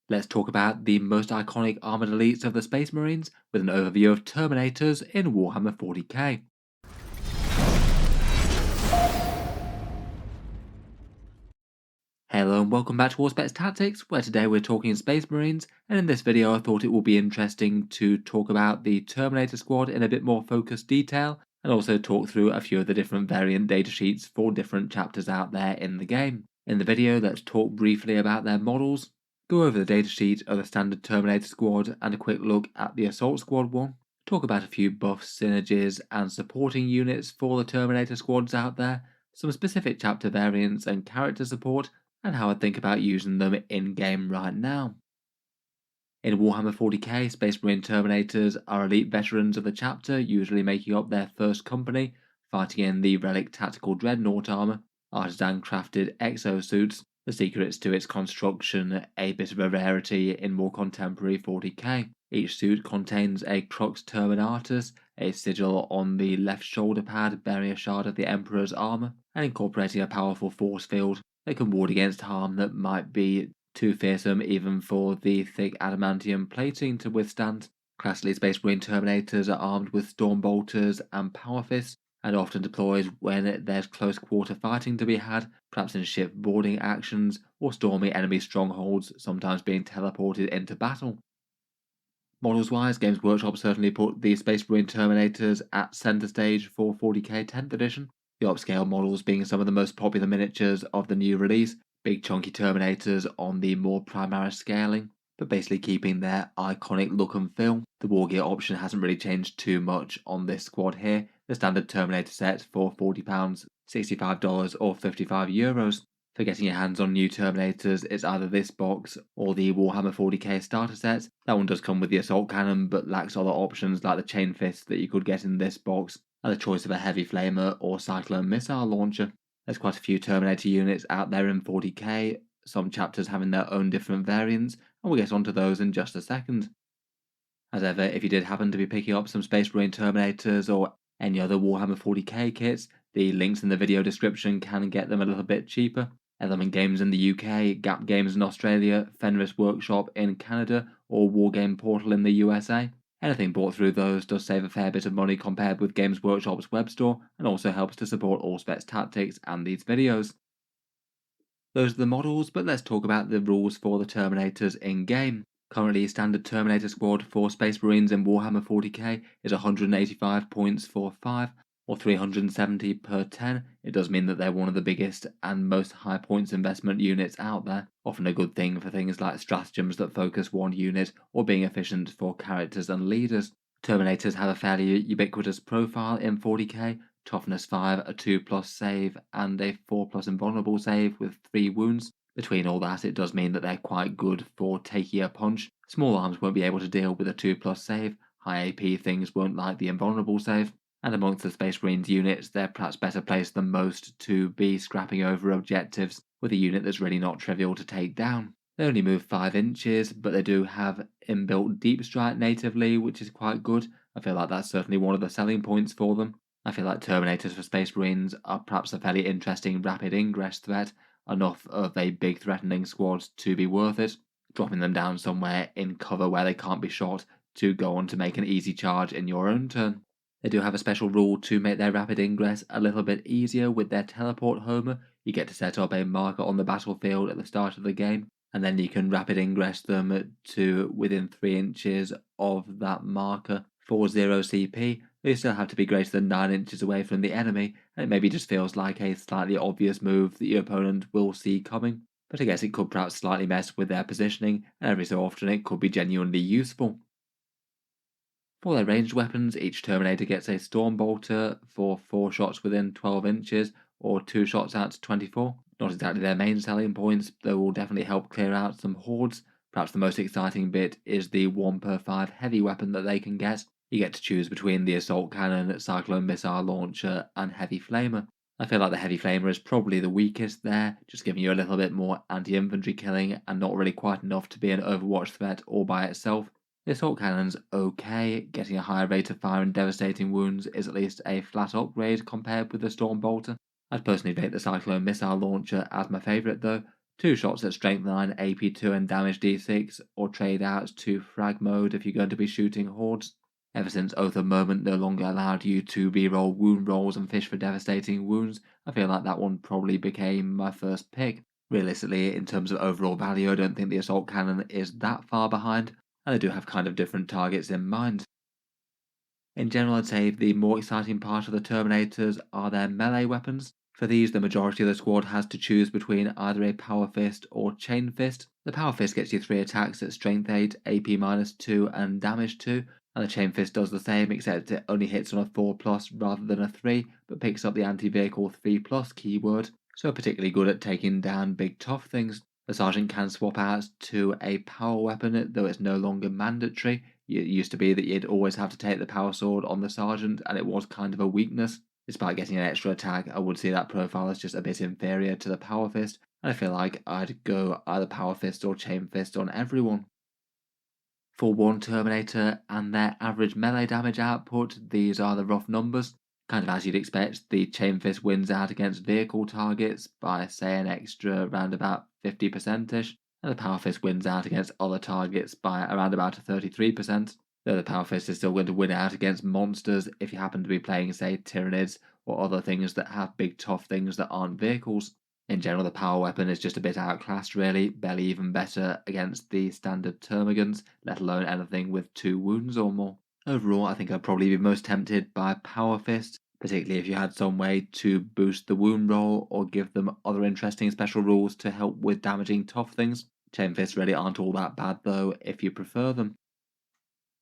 Let's talk about the most iconic armored elites of the Space Marines with an overview of Terminators in Warhammer 40K. Hello and welcome back to Auspex Tactics, where today we're talking Space Marines, and in this video I thought it would be interesting to talk about the Terminator squad in a bit more focused detail, and also talk through a few of the different variant datasheets for different chapters out there in the game. In the video, let's talk briefly about their models, go over the datasheet of the standard Terminator squad and a quick look at the Assault Squad one, talk about a few buffs, synergies and supporting units for the Terminator squads out there, some specific chapter variants and character support, and how I think about using them in-game right now. In Warhammer 40K, Space Marine Terminators are elite veterans of the chapter, usually making up their first company, fighting in the relic tactical dreadnought armour, artisan-crafted exosuits, the secrets to its construction a bit of a rarity in more contemporary 40K. Each suit contains a Crux Terminatus, a sigil on the left shoulder pad bearing a shard of the Emperor's armour, and incorporating a powerful force field that can ward against harm that might be too fearsome even for the thick adamantium plating to withstand. Classically, Space Marine Terminators are armed with Storm Bolters and Power Fists, and often deployed when there's close quarter fighting to be had, perhaps in ship boarding actions or storming enemy strongholds, sometimes being teleported into battle. Models wise, Games Workshop certainly put the Space Marine Terminators at centre stage for 40k 10th edition, the upscale models being some of the most popular miniatures of the new release, big chunky Terminators on the more Primaris scaling, but basically keeping their iconic look and feel. The war gear option hasn't really changed too much on this squad here, the standard Terminator set for £40, $65 or €55. For getting your hands on new Terminators, it's either this box or the Warhammer 40k starter set. That one does come with the assault cannon, but lacks other options like the chain fist that you could get in this box, and the choice of a heavy flamer or cyclone missile launcher. There's quite a few Terminator units out there in 40k, some chapters having their own different variants, and we'll get onto those in just a second. As ever, if you did happen to be picking up some Space Marine Terminators or any other Warhammer 40k kits, the links in the video description can get them a little bit cheaper. Element Games in the UK, Gap Games in Australia, Fenris Workshop in Canada, or Wargame Portal in the USA. Anything bought through those does save a fair bit of money compared with Games Workshop's web store, and also helps to support Auspex Tactics and these videos. Those are the models, but let's talk about the rules for the Terminators in-game. Currently, standard Terminator squad for Space Marines in Warhammer 40k is 185 points for 5, or 370 per 10. It does mean that they're one of the biggest and most high points investment units out there, often a good thing for things like stratagems that focus one unit or being efficient for characters and leaders. Terminators have a fairly ubiquitous profile in 40k, toughness 5, a 2+ save, and a 4+ invulnerable save with 3 wounds. Between all that, it does mean that they're quite good for taking a punch. Small arms won't be able to deal with a 2+ save, high AP things won't like the invulnerable save, and amongst the Space Marines units, they're perhaps better placed than most to be scrapping over objectives with a unit that's really not trivial to take down. They only move 5 inches, but they do have inbuilt deep strike natively, which is quite good. I feel like that's certainly one of the selling points for them. I feel like Terminators for Space Marines are perhaps a fairly interesting rapid ingress threat, enough of a big threatening squad to be worth it, dropping them down somewhere in cover where they can't be shot to go on to make an easy charge in your own turn. They do have a special rule to make their rapid ingress a little bit easier with their teleport homer. You get to set up a marker on the battlefield at the start of the game, and then you can rapid ingress them to within 3 inches of that marker for 0 CP. They still have to be greater than 9 inches away from the enemy, and it maybe just feels like a slightly obvious move that your opponent will see coming. But I guess it could perhaps slightly mess with their positioning, and every so often it could be genuinely useful. For their ranged weapons, each Terminator gets a Storm Bolter for 4 shots within 12 inches, or 2 shots out to 24. Not exactly their main selling points, though will definitely help clear out some hordes. Perhaps the most exciting bit is the 1 per 5 heavy weapon that they can get. You get to choose between the Assault Cannon, Cyclone Missile Launcher, and Heavy Flamer. I feel like the Heavy Flamer is probably the weakest there, just giving you a little bit more anti-infantry killing and not really quite enough to be an Overwatch threat all by itself. The Assault Cannon's okay, getting a higher rate of fire and devastating wounds is at least a flat upgrade compared with the Storm Bolter. I'd personally rate the Cyclone Missile Launcher as my favourite though, 2 shots at strength 9, AP 2 and damage D6, or trade out to frag mode if you're going to be shooting hordes. Ever since Oath of Moment no longer allowed you to reroll wound rolls and fish for devastating wounds, I feel like that one probably became my first pick. Realistically, in terms of overall value, I don't think the Assault Cannon is that far behind, and they do have kind of different targets in mind. In general, I'd say the more exciting part of the Terminators are their melee weapons. For these, the majority of the squad has to choose between either a Power Fist or Chain Fist. The Power Fist gets you 3 attacks at Strength 8, AP -2 and Damage 2, and the Chain Fist does the same except it only hits on a 4+ rather than a 3, but picks up the anti-vehicle 3+ keyword, so particularly good at taking down big tough things. The Sergeant can swap out to a power weapon, though it's no longer mandatory. It used to be that you'd always have to take the power sword on the Sergeant, and it was kind of a weakness. Despite getting an extra attack, I would see that profile as just a bit inferior to the Power Fist, and I feel like I'd go either Power Fist or Chain Fist on everyone. For one Terminator and their average melee damage output, these are the rough numbers. Kind of as you'd expect, the Chain Fist wins out against vehicle targets by, say, an extra around about 50%ish, and the Power Fist wins out against other targets by around about a 33%, though the Power Fist is still going to win out against monsters if you happen to be playing, say, Tyranids or other things that have big tough things that aren't vehicles. In general, the power weapon is just a bit outclassed really, barely even better against the standard Termagants, let alone anything with 2 wounds or more. Overall, I think I'd probably be most tempted by Power Fist, particularly if you had some way to boost the wound roll or give them other interesting special rules to help with damaging tough things. Chain Fists really aren't all that bad though, if you prefer them.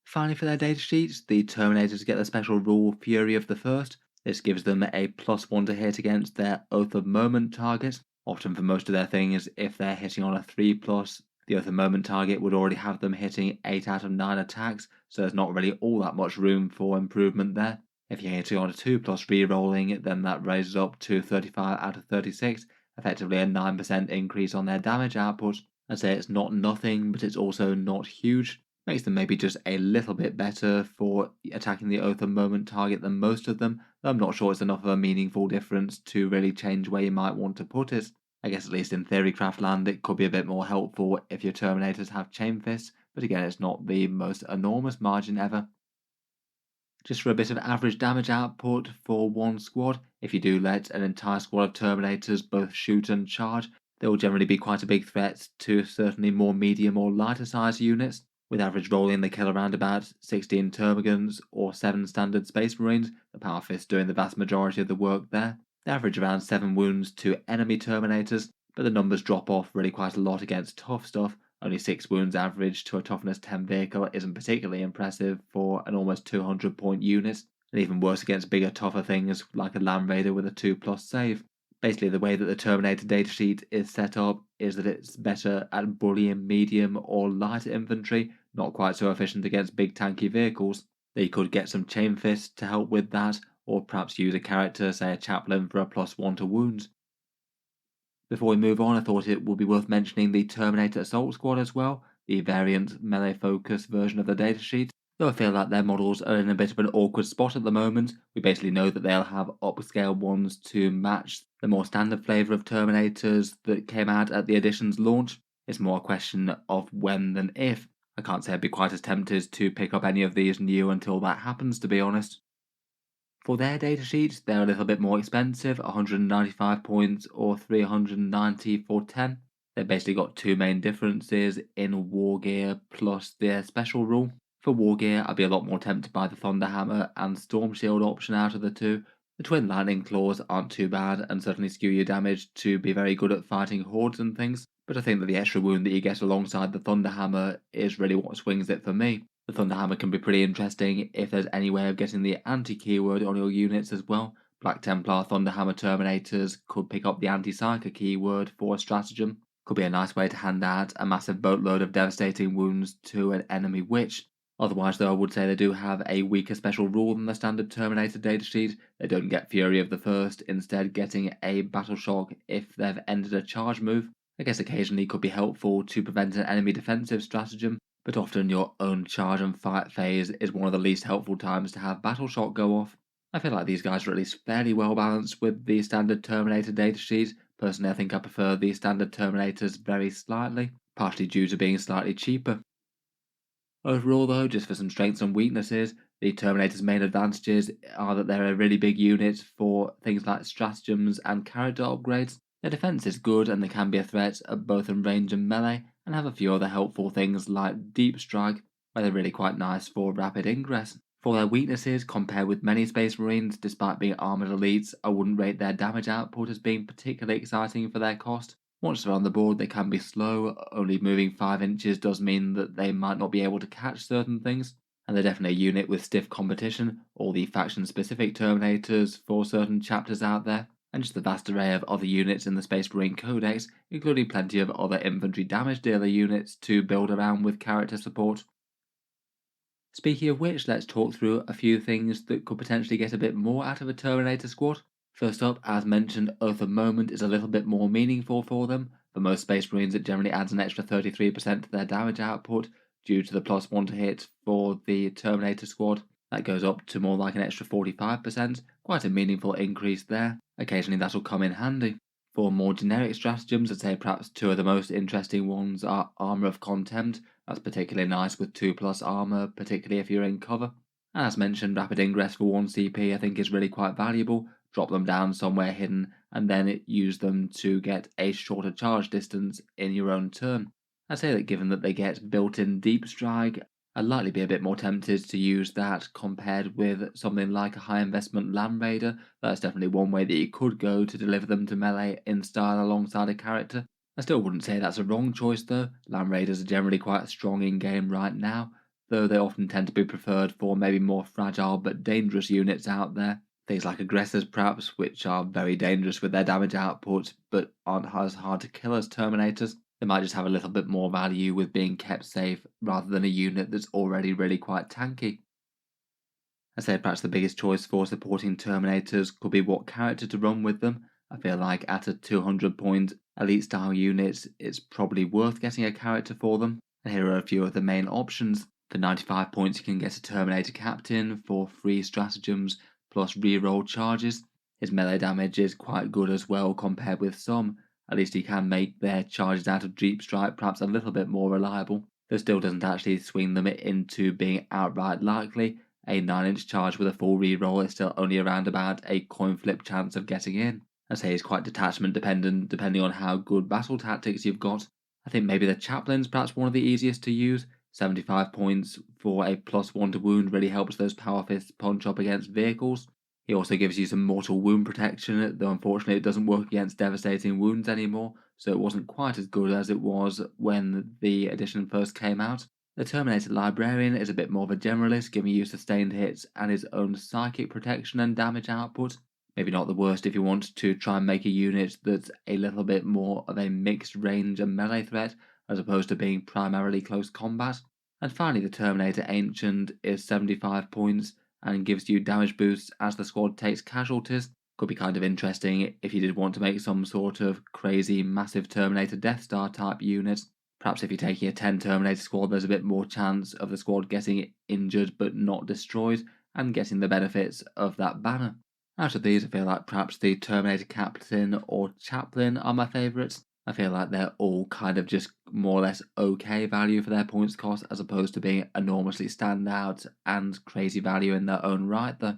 Finally, for their data sheets, the Terminators get the special rule Fury of the First. This gives them a +1 to hit against their Oath of Moment target. Often for most of their things, if they're hitting on a 3+, the Oath of Moment target would already have them hitting 8 out of 9 attacks, so there's not really all that much room for improvement there. If you're hitting on a 2+ re-rolling, then that raises up to 35 out of 36, effectively a 9% increase on their damage output. I'd say it's not nothing, but it's also not huge. Makes them maybe just a little bit better for attacking the Oath of Moment target than most of them, though I'm not sure it's enough of a meaningful difference to really change where you might want to put it. I guess at least in Theory Craftland it could be a bit more helpful if your Terminators have Chain Fists, but again it's not the most enormous margin ever. Just for a bit of average damage output for one squad, if you do let an entire squad of Terminators both shoot and charge, they will generally be quite a big threat to certainly more medium or lighter sized units. With average rolling, they kill around about 16 Termagants or 7 standard Space Marines, the Power Fist doing the vast majority of the work there. They average around 7 wounds to enemy Terminators, but the numbers drop off really quite a lot against tough stuff. Only 6 wounds average to a toughness 10 vehicle isn't particularly impressive for an almost 200-point unit, and even worse against bigger, tougher things like a Land Raider with a 2+ save. Basically, the way that the Terminator datasheet is set up is that it's better at bullying medium or light infantry, not quite so efficient against big tanky vehicles. They could get some Chain Fists to help with that, or perhaps use a character, say a Chaplain, for a +1 to wounds. Before we move on, I thought it would be worth mentioning the Terminator Assault Squad as well, the variant melee-focused version of the datasheet. Though I feel like their models are in a bit of an awkward spot at the moment, we basically know that they'll have upscale ones to match the more standard flavour of Terminators that came out at the edition's launch. It's more a question of when than if. I can't say I'd be quite as tempted to pick up any of these new until that happens, to be honest. For their datasheets, they're a little bit more expensive, 195 points or 390 for 10. They've basically got 2 main differences in War Gear plus their special rule. For War Gear, I'd be a lot more tempted by the Thunderhammer and Storm Shield option out of the two. The Twin Lightning Claws aren't too bad and certainly skew your damage to be very good at fighting hordes and things, but I think that the extra wound that you get alongside the Thunderhammer is really what swings it for me. The Thunderhammer can be pretty interesting if there's any way of getting the anti-keyword on your units as well. Black Templar Thunderhammer Terminators could pick up the anti-psyker keyword for a stratagem. Could be a nice way to hand out a massive boatload of devastating wounds to an enemy witch. Otherwise, though, I would say they do have a weaker special rule than the standard Terminator datasheet. They don't get Fury of the First, instead getting a Battle Shock if they've ended a charge move. I guess occasionally could be helpful to prevent an enemy defensive stratagem, but often your own charge and fight phase is one of the least helpful times to have Battle Shock go off. I feel like these guys are at least fairly well balanced with the standard Terminator datasheet, Personally, I think I prefer the standard Terminators very slightly, partially due to being slightly cheaper. Overall though, just for some strengths and weaknesses, the Terminator's main advantages are that they're a really big unit for things like stratagems and character upgrades. Their defense is good and they can be a threat at both in range and melee, and have a few other helpful things like deep strike, where they're really quite nice for rapid ingress. For their weaknesses, compared with many Space Marines, despite being armoured elites, I wouldn't rate their damage output as being particularly exciting for their cost. Once they're on the board, they can be slow. Only moving 5 inches does mean that they might not be able to catch certain things, and they're definitely a unit with stiff competition, all the faction-specific Terminators for certain chapters out there, and just the vast array of other units in the Space Marine Codex, including plenty of other infantry damage dealer units to build around with character support. Speaking of which, let's talk through a few things that could potentially get a bit more out of a Terminator squad. First up, as mentioned, Oath of Moment is a little bit more meaningful for them. For most Space Marines, it generally adds an extra 33% to their damage output due to the +1 to hit for the Terminator squad. That goes up to more like an extra 45%, quite a meaningful increase there. Occasionally that'll come in handy. For more generic stratagems, I'd say perhaps two of the most interesting ones are Armour of Contempt. That's particularly nice with 2+ armour, particularly if you're in cover. And as mentioned, rapid ingress for 1 CP I think is really quite valuable. Drop them down somewhere hidden and then use them to get a shorter charge distance in your own turn. I'd say that given that they get built-in deep strike, I'd likely be a bit more tempted to use that compared with something like a high investment Land Raider. That's definitely one way that you could go to deliver them to melee in style alongside a character. I still wouldn't say that's a wrong choice though. Land Raiders are generally quite strong in game right now, though they often tend to be preferred for maybe more fragile but dangerous units out there. Things like aggressors perhaps, which are very dangerous with their damage output but aren't as hard to kill as Terminators. They might just have a little bit more value with being kept safe rather than a unit that's already really quite tanky. I'd say perhaps the biggest choice for supporting Terminators could be what character to run with them. I feel like at a 200 point elite style unit, it's probably worth getting a character for them. And here are a few of the main options. For 95 points, you can get a Terminator Captain for free stratagems plus reroll charges. His melee damage is quite good as well compared with some. At least he can make their charges out of deep strike perhaps a little bit more reliable. This still doesn't actually swing them into being outright likely. A 9-inch charge with a full reroll is still only around about a coin flip chance of getting in. I say it's quite detachment dependent depending on how good battle tactics you've got. I think maybe the Chaplain's perhaps one of the easiest to use. 75 points for a +1 to wound really helps those power fists punch up against vehicles. He also gives you some mortal wound protection, though unfortunately it doesn't work against devastating wounds anymore, so it wasn't quite as good as it was when the edition first came out. The Terminator Librarian is a bit more of a generalist, giving you sustained hits and his own psychic protection and damage output. Maybe not the worst if you want to try and make a unit that's a little bit more of a mixed range and melee threat, as opposed to being primarily close combat. And finally, the Terminator Ancient is 75 points and gives you damage boosts as the squad takes casualties. Could be kind of interesting if you did want to make some sort of crazy massive Terminator Death Star type unit. Perhaps if you're taking a 10 Terminator squad, there's a bit more chance of the squad getting injured but not destroyed and getting the benefits of that banner. Out of these, I feel like perhaps the Terminator Captain or Chaplain are my favourites. I feel like they're all kind of just more or less okay value for their points cost as opposed to being enormously standout and crazy value in their own right though.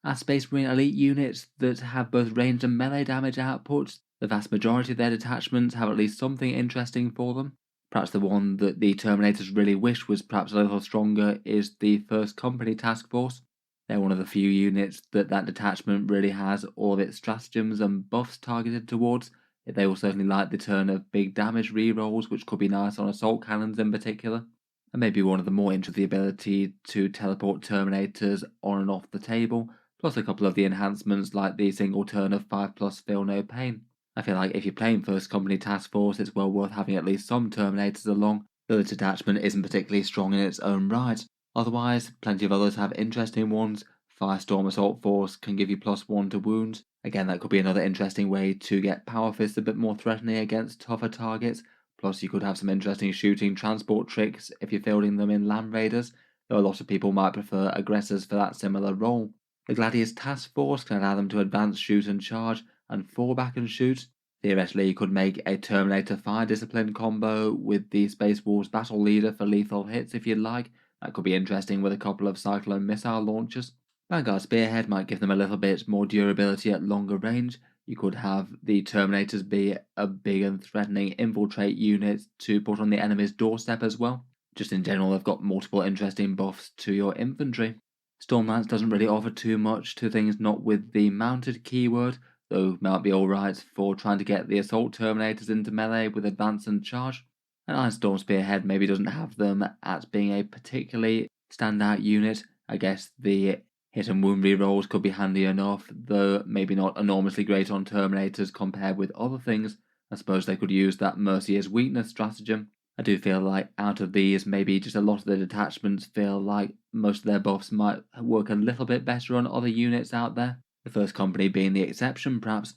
As Space Marine elite units that have both range and melee damage outputs, the vast majority of their detachments have at least something interesting for them. Perhaps the one that the Terminators really wish was perhaps a little stronger is the First Company Task Force. They're one of the few units that detachment really has all of its stratagems and buffs targeted towards. They will certainly like the turn of big damage rerolls, which could be nice on assault cannons in particular. And maybe one of the more interesting, the ability to teleport Terminators on and off the table, plus a couple of the enhancements like the single turn of 5+ Feel No Pain. I feel like if you're playing First Company Task Force, it's well worth having at least some Terminators along, though the detachment isn't particularly strong in its own right. Otherwise, plenty of others have interesting ones. Firestorm Assault Force can give you +1 to wounds. Again, that could be another interesting way to get Power Fists a bit more threatening against tougher targets. Plus, you could have some interesting shooting transport tricks if you're fielding them in Land Raiders, though a lot of people might prefer aggressors for that similar role. The Gladius Task Force can allow them to advance, shoot and charge, and fall back and shoot. Theoretically, you could make a Terminator Fire Discipline combo with the Space Wolves Battle Leader for lethal hits if you'd like. That could be interesting with a couple of Cyclone missile launchers. Vanguard Spearhead might give them a little bit more durability at longer range. You could have the Terminators be a big and threatening infiltrate unit to put on the enemy's doorstep as well. Just in general, they've got multiple interesting buffs to your infantry. Stormlance doesn't really offer too much to things not with the mounted keyword, though might be alright for trying to get the assault Terminators into melee with advance and charge. An Ironstorm Spearhead maybe doesn't have them as being a particularly standout unit. I guess the hit and wound rerolls could be handy enough, though maybe not enormously great on Terminators compared with other things. I suppose they could use that Mercy as weakness stratagem. I do feel like out of these, maybe just a lot of the detachments feel like most of their buffs might work a little bit better on other units out there, the first company being the exception perhaps.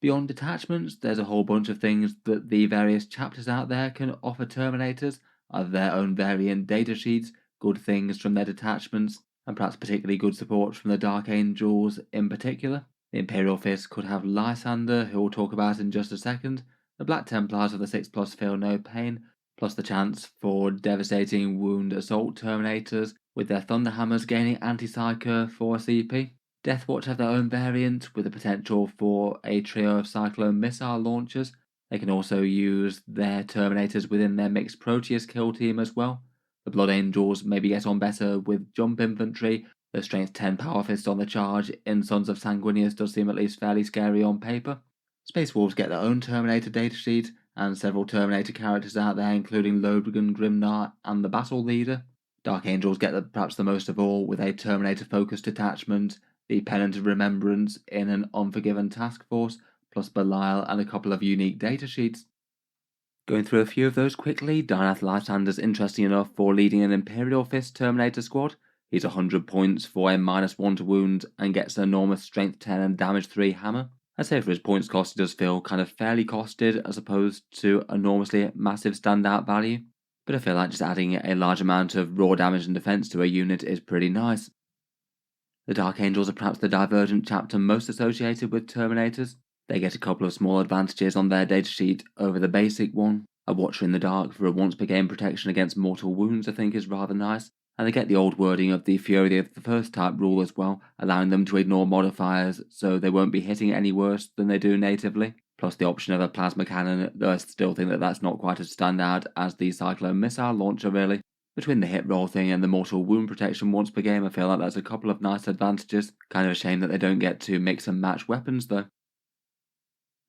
Beyond detachments, there's a whole bunch of things that the various chapters out there can offer Terminators, either their own variant datasheets, good things from their detachments, and perhaps particularly good support from the Dark Angels in particular. The Imperial Fist could have Lysander, who we'll talk about in just a second, the Black Templars of the 6+ Feel No Pain, plus the chance for devastating wound assault Terminators, with their Thunderhammers gaining anti-psyker for CP. Deathwatch have their own variant, with the potential for a trio of Cyclone missile launchers. They can also use their Terminators within their mixed Proteus kill team as well. The Blood Angels maybe get on better with jump infantry. The Strength 10 Power Fist on the charge in Sons of Sanguinius does seem at least fairly scary on paper. Space Wolves get their own Terminator datasheet, and several Terminator characters out there, including Logan Grimnar and the Battle Leader. Dark Angels get perhaps the most of all, with a Terminator-focused detachment, the Pennant of Remembrance in an Unforgiven task force, plus Belial and a couple of unique datasheets. Going through a few of those quickly, Darnath Lysander's interesting enough for leading an Imperial Fist Terminator squad. He's 100 points for a -1 to wound and gets an enormous strength 10 and damage 3 hammer. I'd say for his points cost, he does feel kind of fairly costed as opposed to enormously massive standout value, but I feel like just adding a large amount of raw damage and defense to a unit is pretty nice. The Dark Angels are perhaps the divergent chapter most associated with Terminators. They get a couple of small advantages on their datasheet over the basic one. A Watcher in the Dark for a once per game protection against mortal wounds I think is rather nice, and they get the old wording of the Fury of the First type rule as well, allowing them to ignore modifiers so they won't be hitting any worse than they do natively, plus the option of a plasma cannon, though I still think that that's not quite as standout as the Cyclone missile launcher really. Between the hit roll thing and the mortal wound protection once per game, I feel like that's a couple of nice advantages. Kind of a shame that they don't get to mix and match weapons though.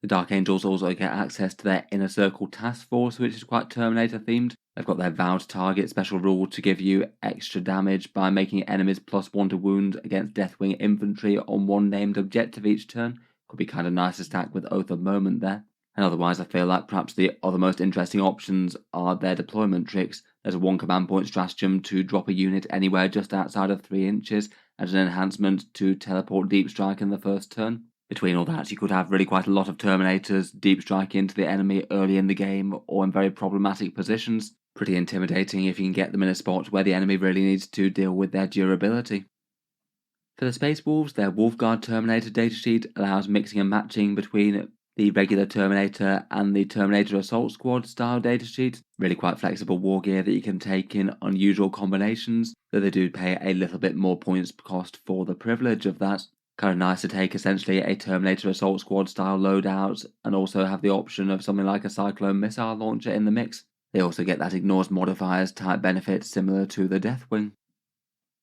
The Dark Angels also get access to their Inner Circle task force, which is quite Terminator themed. They've got their Vowed Target special rule to give you extra damage by making enemies +1 to wound against Deathwing infantry on one named objective each turn. Could be kind of nice to stack with Oath of Moment there. And otherwise I feel like perhaps the other most interesting options are their deployment tricks. There's a 1 command point stratagem to drop a unit anywhere just outside of 3 inches, and an enhancement to teleport Deep Strike in the first turn. Between all that, you could have really quite a lot of Terminators deep strike into the enemy early in the game or in very problematic positions. Pretty intimidating if you can get them in a spot where the enemy really needs to deal with their durability. For the Space Wolves, their Wolfguard Terminator datasheet allows mixing and matching between the regular Terminator and the Terminator Assault Squad style datasheet. Really quite flexible war gear that you can take in unusual combinations, though they do pay a little bit more points cost for the privilege of that. Kind of nice to take essentially a Terminator Assault Squad style loadout and also have the option of something like a Cyclone missile launcher in the mix. They also get that ignores modifiers type benefit similar to the Deathwing.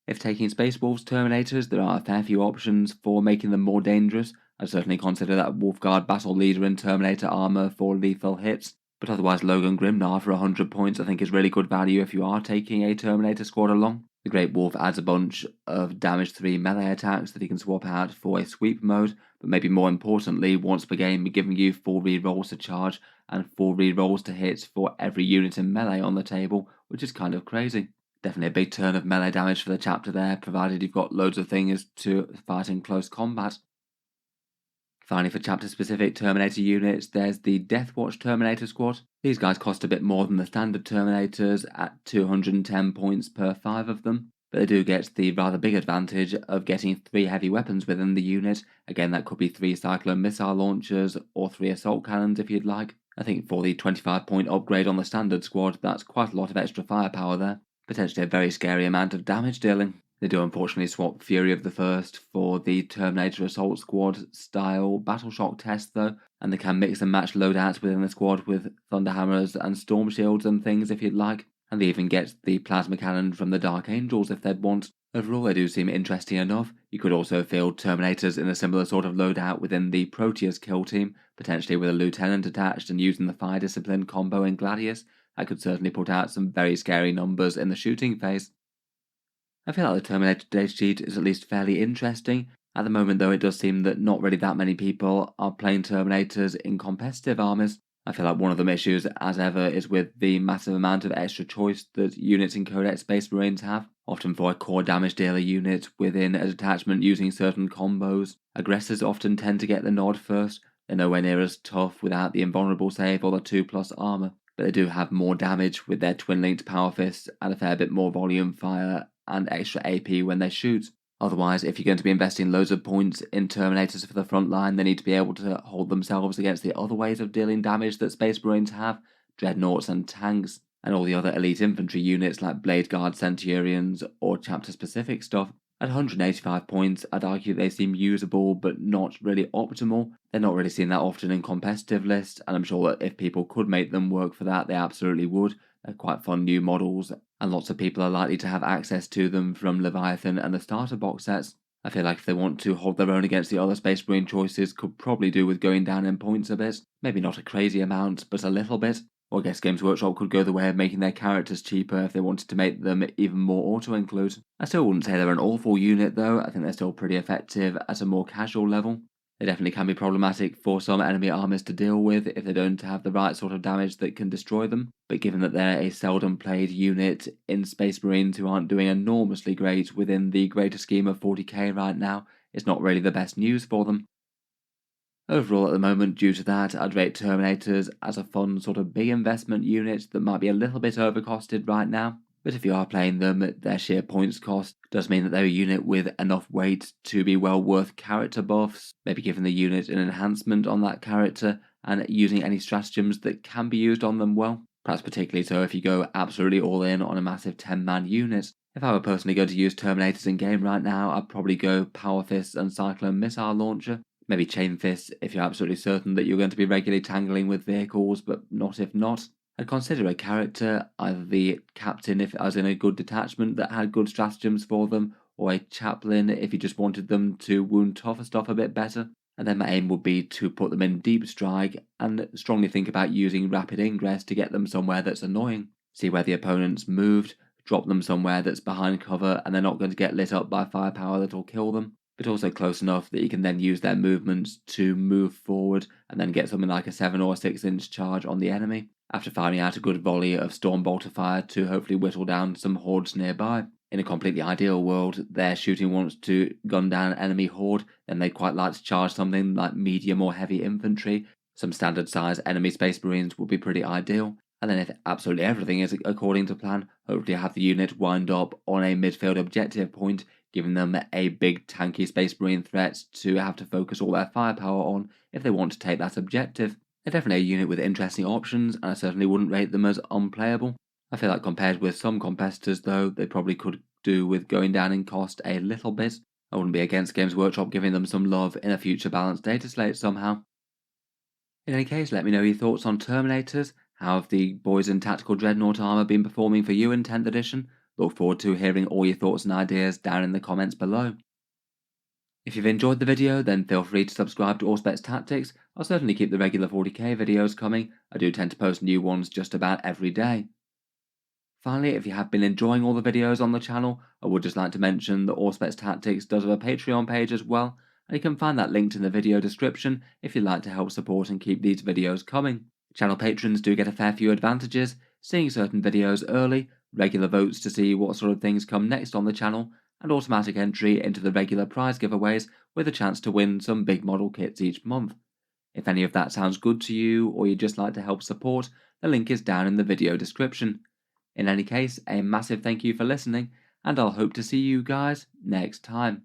If taking Space Wolves Terminators, there are a fair few options for making them more dangerous. I'd certainly consider that Wolfguard Battle Leader in Terminator armour for lethal hits, but otherwise Logan Grimnar for 100 points I think is really good value if you are taking a Terminator squad along. The Great Wolf adds a bunch of damage 3 melee attacks that he can swap out for a sweep mode, but maybe more importantly, once per game giving you 4 rerolls to charge and 4 rerolls to hit for every unit in melee on the table, which is kind of crazy. Definitely a big turn of melee damage for the chapter there, provided you've got loads of things to fight in close combat. Finally, for chapter-specific Terminator units, there's the Deathwatch Terminator Squad. These guys cost a bit more than the standard Terminators at 210 points per 5 of them, but they do get the rather big advantage of getting 3 heavy weapons within the unit. Again, that could be 3 cyclone missile launchers or 3 assault cannons if you'd like. I think for the 25-point upgrade on the standard squad, that's quite a lot of extra firepower there. Potentially a very scary amount of damage dealing. They do unfortunately swap Fury of the First for the Terminator Assault Squad style Battle Shock test though, and they can mix and match loadouts within the squad with Thunderhammers and Storm Shields and things if you'd like, and they even get the Plasma Cannon from the Dark Angels if they'd want. Overall they do seem interesting enough. You could also field Terminators in a similar sort of loadout within the Proteus kill team, potentially with a Lieutenant attached and using the Fire Discipline combo in Gladius. That could certainly put out some very scary numbers in the shooting phase. I feel like the Terminator datasheet is at least fairly interesting. At the moment though, it does seem that not really that many people are playing Terminators in competitive armies. I feel like one of the issues, as ever, is with the massive amount of extra choice that units in Codex Space Marines have. Often for a core damage dealer unit within a detachment using certain combos, aggressors often tend to get the nod first. They're nowhere near as tough without the invulnerable save or the 2+ armour, but they do have more damage with their twin-linked power fists and a fair bit more volume fire and extra AP when they shoot. Otherwise, if you're going to be investing loads of points in Terminators for the front line, they need to be able to hold themselves against the other ways of dealing damage that Space Marines have, dreadnoughts and tanks, and all the other elite infantry units like Blade Guard Centurions or chapter-specific stuff. At 185 points, I'd argue they seem usable but not really optimal. They're not really seen that often in competitive lists, and I'm sure that if people could make them work for that, they absolutely would. They're quite fun new models, and lots of people are likely to have access to them from Leviathan and the starter box sets. I feel like if they want to hold their own against the other Space Marine choices, could probably do with going down in points a bit. Maybe not a crazy amount, but a little bit. Or I guess Games Workshop could go the way of making their characters cheaper if they wanted to make them even more auto-include. I still wouldn't say they're an awful unit though. I think they're still pretty effective at a more casual level. They definitely can be problematic for some enemy armies to deal with if they don't have the right sort of damage that can destroy them, but given that they're a seldom played unit in Space Marines who aren't doing enormously great within the greater scheme of 40k right now, it's not really the best news for them. Overall at the moment, due to that, I'd rate Terminators as a fun sort of big investment unit that might be a little bit overcosted right now. But if you are playing them, their sheer points cost does mean that they're a unit with enough weight to be well worth character buffs, maybe giving the unit an enhancement on that character, and using any stratagems that can be used on them well. Perhaps particularly so if you go absolutely all in on a massive 10-man unit. If I were personally going to use Terminators in game right now, I'd probably go Power Fists and Cyclone Missile Launcher. Maybe Chain Fists if you're absolutely certain that you're going to be regularly tangling with vehicles, but not if not. I'd consider a character, either the captain if I was in a good detachment that had good stratagems for them, or a chaplain if you just wanted them to wound tougher stuff a bit better. And then my aim would be to put them in deep strike and strongly think about using rapid ingress to get them somewhere that's annoying. See where the opponent's moved, drop them somewhere that's behind cover and they're not going to get lit up by firepower that'll kill them, but also close enough that you can then use their movements to move forward and then get something like a 7 or 6-inch charge on the enemy, after firing out a good volley of storm bolter fire to hopefully whittle down some hordes nearby. In a completely ideal world, their shooting wants to gun down an enemy horde, then they'd quite like to charge something like medium or heavy infantry. Some standard size enemy Space Marines would be pretty ideal. And then if absolutely everything is according to plan, hopefully have the unit wind up on a midfield objective point, giving them a big tanky Space Marine threat to have to focus all their firepower on if they want to take that objective. They're definitely a unit with interesting options, and I certainly wouldn't rate them as unplayable. I feel like compared with some competitors though, they probably could do with going down in cost a little bit. I wouldn't be against Games Workshop giving them some love in a future balanced data slate somehow. In any case, let me know your thoughts on Terminators. How have the boys in Tactical Dreadnought armour been performing for you in 10th edition? Look forward to hearing all your thoughts and ideas down in the comments below. If you've enjoyed the video, then feel free to subscribe to Auspex Tactics. I'll certainly keep the regular 40k videos coming. I do tend to post new ones just about every day. Finally, if you have been enjoying all the videos on the channel, I would just like to mention that Auspex Tactics does have a Patreon page as well, and you can find that linked in the video description if you'd like to help support and keep these videos coming. Channel patrons do get a fair few advantages, seeing certain videos early, regular votes to see what sort of things come next on the channel, and automatic entry into the regular prize giveaways with a chance to win some big model kits each month. If any of that sounds good to you, or you'd just like to help support, the link is down in the video description. In any case, a massive thank you for listening, and I'll hope to see you guys next time.